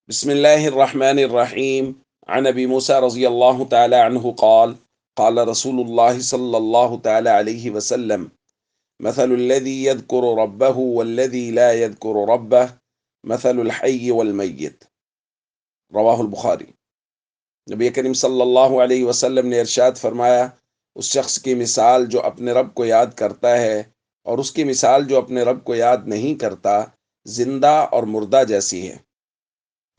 بسم الله الرحمن الرحيم. عن أبي موسى رضي الله تعالى عنه قال قال رسول الله صلى الله تعالى عليه وسلم: مثل الذي يذكر ربه والذي لا يذكر ربه مثل الحي والميت. رواہ البخاری۔ نبی کریم صلی اللہ علیہ وسلم نے ارشاد فرمایا، اس شخص کی مثال جو اپنے رب کو یاد کرتا ہے اور اس کی مثال جو اپنے رب کو یاد نہیں کرتا زندہ اور مردہ جیسی ہے۔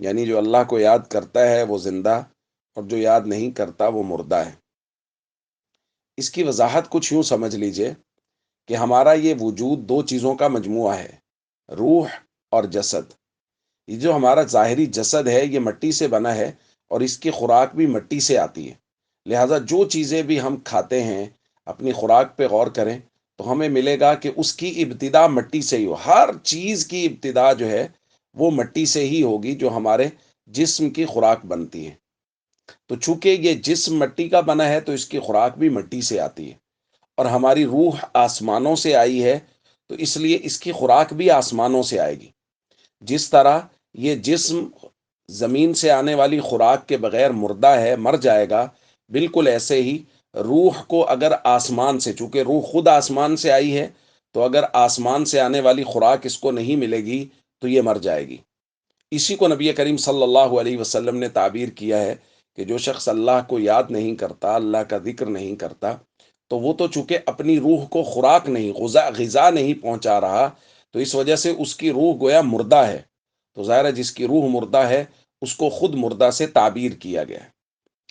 یعنی جو اللہ کو یاد کرتا ہے وہ زندہ اور جو یاد نہیں کرتا وہ مردہ ہے۔ اس کی وضاحت کچھ یوں سمجھ لیجئے کہ ہمارا یہ وجود دو چیزوں کا مجموعہ ہے، روح اور جسد۔ یہ جو ہمارا ظاہری جسد ہے یہ مٹی سے بنا ہے اور اس کی خوراک بھی مٹی سے آتی ہے، لہٰذا جو چیزیں بھی ہم کھاتے ہیں اپنی خوراک پہ غور کریں تو ہمیں ملے گا کہ اس کی ابتدا مٹی سے ہی ہو۔ ہر چیز کی ابتدا جو ہے وہ مٹی سے ہی ہوگی جو ہمارے جسم کی خوراک بنتی ہے۔ تو چونکہ یہ جسم مٹی کا بنا ہے تو اس کی خوراک بھی مٹی سے آتی ہے، اور ہماری روح آسمانوں سے آئی ہے تو اس لیے اس کی خوراک بھی آسمانوں سے آئے گی۔ جس طرح یہ جسم زمین سے آنے والی خوراک کے بغیر مردہ ہے، مر جائے گا، بالکل ایسے ہی روح کو اگر آسمان سے، چونکہ روح خود آسمان سے آئی ہے، تو اگر آسمان سے آنے والی خوراک اس کو نہیں ملے گی تو یہ مر جائے گی۔ اسی کو نبی کریم صلی اللہ علیہ وسلم نے تعبیر کیا ہے کہ جو شخص اللہ کو یاد نہیں کرتا، اللہ کا ذکر نہیں کرتا، تو وہ تو چونکہ اپنی روح کو خوراک نہیں، غذا نہیں پہنچا رہا، تو اس وجہ سے اس کی روح گویا مردہ ہے۔ تو ظاہر ہے جس کی روح مردہ ہے اس کو خود مردہ سے تعبیر کیا گیا ہے۔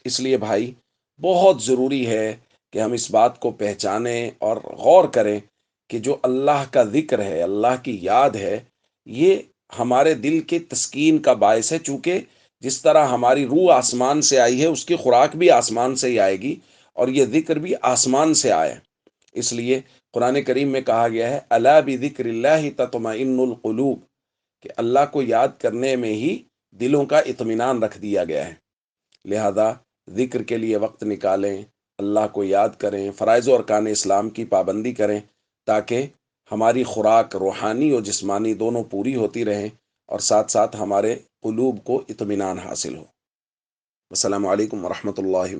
اس لیے بھائی بہت ضروری ہے کہ ہم اس بات کو پہچانیں اور غور کریں کہ جو اللہ کا ذکر ہے، اللہ کی یاد ہے، یہ ہمارے دل کے تسکین کا باعث ہے، چونکہ جس طرح ہماری روح آسمان سے آئی ہے اس کی خوراک بھی آسمان سے ہی آئے گی، اور یہ ذکر بھی آسمان سے آیا۔ اس لیے قرآن کریم میں کہا گیا ہے الا بذکر اللہ تطمئن القلوب، کہ اللہ کو یاد کرنے میں ہی دلوں کا اطمینان رکھ دیا گیا ہے۔ لہذا ذکر کے لیے وقت نکالیں، اللہ کو یاد کریں، فرائض و ارکان اسلام کی پابندی کریں، تاکہ ہماری خوراک روحانی اور جسمانی دونوں پوری ہوتی رہیں اور ساتھ ساتھ ہمارے قلوب کو اطمینان حاصل ہو۔ السلام علیکم ورحمۃ اللہ